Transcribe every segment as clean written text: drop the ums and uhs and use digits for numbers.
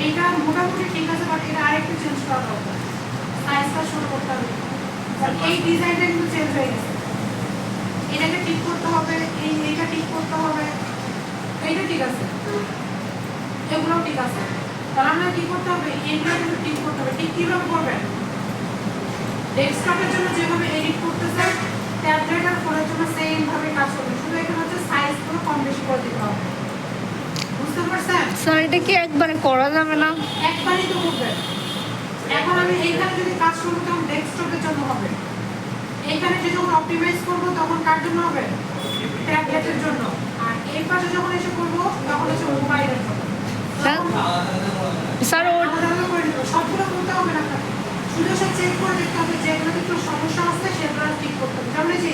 এইটা মোটামুটি ঠিক আছে, বাট এটা আরেকটু চেঞ্জ করা দরকার, সাইজটা শুরু করতে হবে। এই ডিজাইনটা কিন্তু চেঞ্জ হয়ে গেছে, এটাকে ঠিক করতে হবে, এইটা ঠিক করতে হবে। এইটা ঠিক আছে, এগুলোও ঠিক আছে, তাহলে আমরা কি করতে হবে, এইগুলো কিন্তু ঠিক করতে হবে। ঠিক কীভাবে করবেন, ডেস্কটপের জন্য যেভাবে এডিট করতেছেন ট্যাবলেট আর ফোনের জন্য সেম ভাবে কাজ করবে, শুধু এখানে হচ্ছে সাইজগুলো কম বেশি করে দিতে হবে। বুঝতে পারছেন স্যার? এটা কি একবারে করা যাবে না? একবারই তো করবেন। এখন আমি এইখানে যদি কাজ করবো তখন ডেস্কটপের জন্য হবে, এইখানে যে যখন অপটিমাইজ করবো তখন কার জন্য হবে, ট্যাবলেটের জন্য। আর এই পাশে যখন এসে করবো তখন হচ্ছে মোবাইলের জন্য। স্যার ওর সবগুলো করতে হবে না, শুধু সে চেক করে দেখতে হবে যেগুলোতে একটু সমস্যা আছে সেগুলো ঠিক করতে হবে। যেমন যে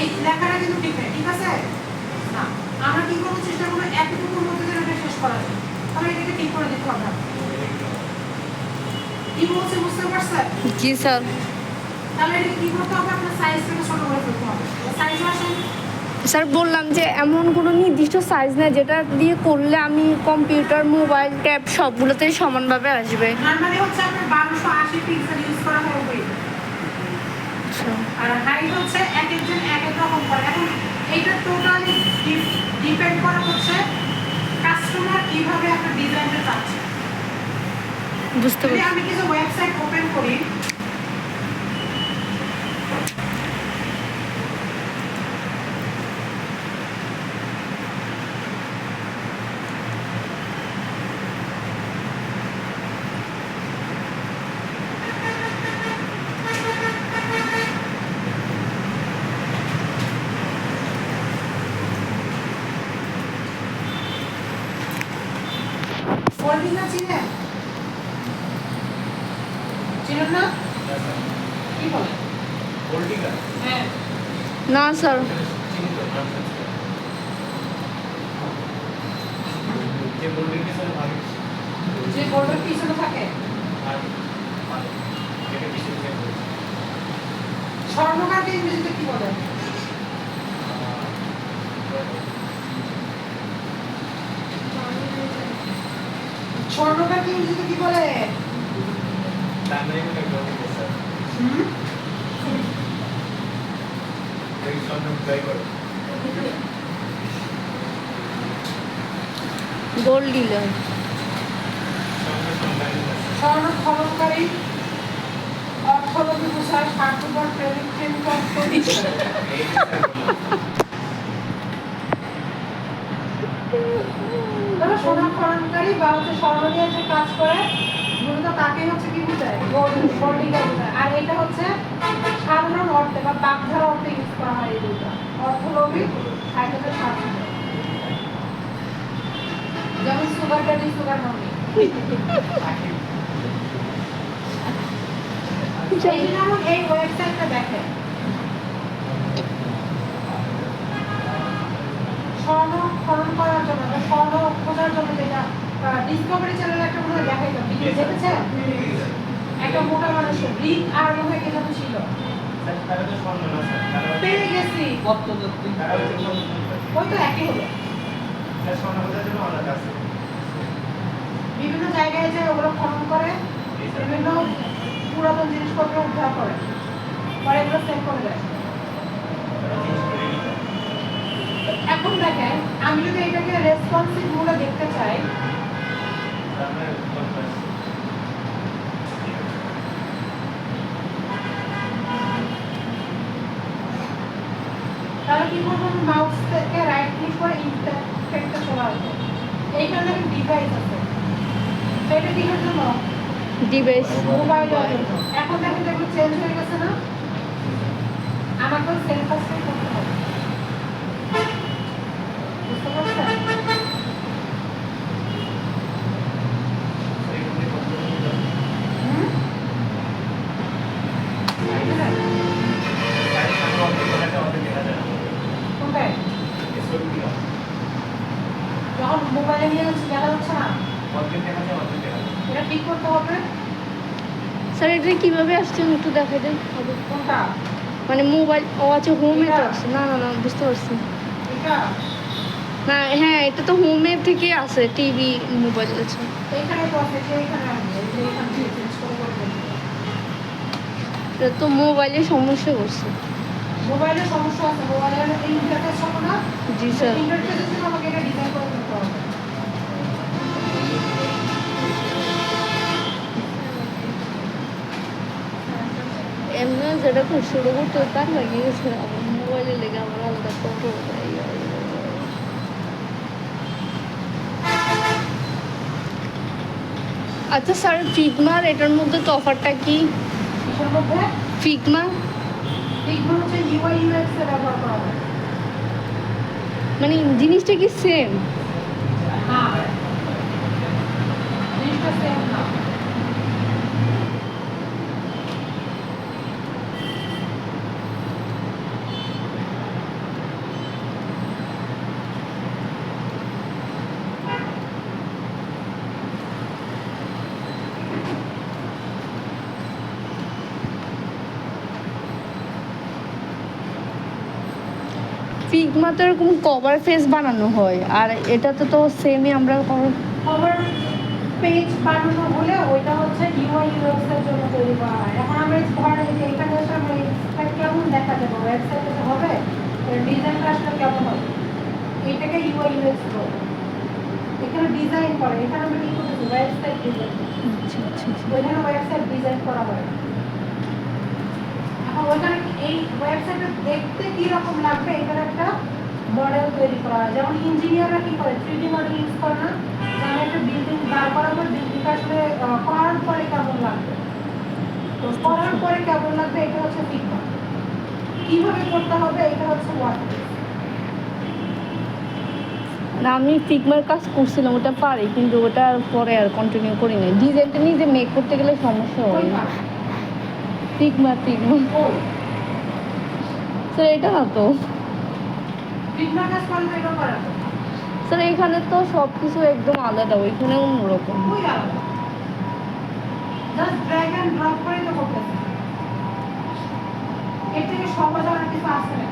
এই লেখাটা কিন্তু ঠিক নেই, ঠিক আছে না, আমরা কি করবো, চেষ্টা করবো এতটুকুর মধ্যে যেন এটা শেষ করা যায়, তাহলে এটাকে ঠিক করে দিতে হবে। কি বলছে বুঝতে পারছেন? জি স্যার। তাহলে এটা কি করতে হবে, আপনার সাইজটাকে ছোট করে ফেলতে হবে। সাইজ আসেন স্যার বললাম যে এমন কোনো নির্দিষ্ট সাইজ নেই যেটা দিয়ে করলে আমি কম্পিউটার, মোবাইল, ট্যাব সবগুলোতেই সমানভাবে আসবে। নরমালি হচ্ছে আপনার 1280 পিক্সেল ইউজ করা হবে, আর হাইট হচ্ছে এক একজন এক এক রকম করে। এখন এইটা টোটালি ডিপেন্ড করা হচ্ছে কাস্টমার কিভাবে আপনার ডিজাইনটা চাচ্ছে। বুঝতে যদি পারছি। আমি কিছু ওয়েবসাইট ওপেন করি, ফোল্ডিংটা চিনেন? চিনেন না? কি বলে ফোল্ডিংটা? হ্যাঁ না স্যার। যে বোর্ডের পিছনে থাকে স্বর্ণকারকে ইংরেজিতে কি বলে? স্বর্ণকারকে ইংরেজিতে কি বলে? Gold dealer. স্বর্ণ খননকারী, অর্থলোভী প্রসার, স্বার্থপর প্রেমিক, সোনা খননকারী বা হচ্ছে স্বর্ণ নিয়ে যে কাজ করে মূলত তাকে হচ্ছে কি বোঝায়, গোল্ড ডিগার বোঝায়। আর এটা হচ্ছে সাধারণ অর্থে বা বাগধারা অর্থে ইউজ করা হয়। এই দুটো অর্থলোভী আর এটা স্বার্থপর, যেমন সুগার ড্যাডি, সুগার মামি। এই ওয়েবসাইটটা দেখেন, স্বর্ণ খনন করার জন্য, স্বর্ণ খোঁজার জন্য, যেটা ডিসকভারি চ্যানেলে একটা মনে হয় দেখাইতাম, ভিডিও দেখেছেন? একটা মোটা মানুষের রিক আর মনে হয় যেন ছিল, পেয়ে গেছি, ওই তো একই হলো। বিভিন্ন জায়গায় যে ওগুলো খনন করে, বিভিন্ন পুরাতন জিনিসপত্র উদ্ধার করে, পরে এগুলো সেভ করে দেয়। এখন দেখেন, আমি যদি এটাকে রেসপন্সিভ মোডে দেখতে চাই, তাহলে কি করবো, মাউস থেকে রাইট ক্লিক করে ইনস্পেক্টে চলে আসবো। এইখানে দেখেন ডিভাইস আছে, সেটা কিসের জন্য, ডিভাইস, মোবাইল। এখন দেখেন যেগুলো চেঞ্জ হয়ে গেছে না, আমাকে সেলফ কাস্টম করতে হবে। বুঝতে পারছেন? যখন মোবাইলে নিয়ে যাচ্ছে দেখা যাচ্ছে না, এটা ঠিক করতে হবে। স্যার এটা কিভাবে আসছে একটু দেখাই দেন। কোনটা? মানে মোবাইল, ও আচ্ছা হোমে তো আসছে। না না না, বুঝতে পারছি। এটা হ্যাঁ হ্যাঁ, এটা তো হোমের থেকে আছে, টিভি মোবাইল আছে। এইখানে তো আছে যে এইখানে আনবে, এই যে এইখান থেকে চেঞ্জ করে করবেন। এটা তো মোবাইলে সমস্যা করছে। মোবাইলের সমস্যা আছে, মোবাইলের এই ইন্টারফেস হবে না। জি স্যার। ইন্টারফেসের জন্য আমাকে এটা ডিজাইন করে করতে হবে। এমনি যেটা খুব শুরু করতে তার লাগিয়ে গেছে, আমার মোবাইলে লেগে আমার আলাদা কত আচ্ছা স্যার, ফিগমার এটার মধ্যে তো অফারটা কি? কিসের মধ্যে? ফিগমা এইগুলো হচ্ছে ইউআই ইউএক্স এ ব্যবহার করা হয়। মানে জিনিসটা কি সেম? না, জিনিসটা সেম না। ফিগমাতে এরকম কভার ফেস বানানো হয়, আর এটাতে তো সেমই আমরা কভার পেজ বানানো হলে ওইটা হচ্ছে ইউআই ইউএক্স এর জন্য তৈরি করা হয়। এখন আমরা ধরেন এই যে এখানে এসে আমরা এটা কেমন দেখা যাবে, ওয়েবসাইটে হবে, এর ডিজাইনটা আসলে কেমন হবে, এটাকে ইউআই ইউএক্স বলে। এখানে ডিজাইন করে, এখানে আমরা কি করতেছি, ওয়েবসাইট ডিজাইন, ওইখানে ওয়েবসাইট ডিজাইন করা হয়। এখন ওইখানে এই ওয়েবসাইটে দেখতে কি রকম লাগবে এটার একটা মডেল তৈরি করা হয়। যেমন ইঞ্জিনিয়াররা কি করে, 3D মডেল ইউজ করে না, যে আমি একটা বিল্ডিং দাঁড় করাবো, বিল্ডিংটা আসলে করার পরে কেমন লাগবে, তো করার পরে কেমন লাগবে এটা হচ্ছে ফিগমা। কিভাবে করতে হবে এটা হচ্ছে ওয়ার্ড। না, আমি ফিগমার কাজ করছিলাম, ওটা পারি, কিন্তু ওটা পরে আর কন্টিনিউ করি নাই। ডিজাইনটা নিজে মেক করতে গেলে সমস্যা হয়। ফিগমা স্যার এটা না তো ফিগমা কাজ করলে এটা করা যায়। স্যার, এখানে তো সব কিছু একদম আলাদা, ওইখানে অন্যরকম। খুবই আলাদা, জাস্ট ড্র্যাগ এন্ড ড্রপ করে তো করতেছে। এর থেকে সহজ আর কিছু আসে না।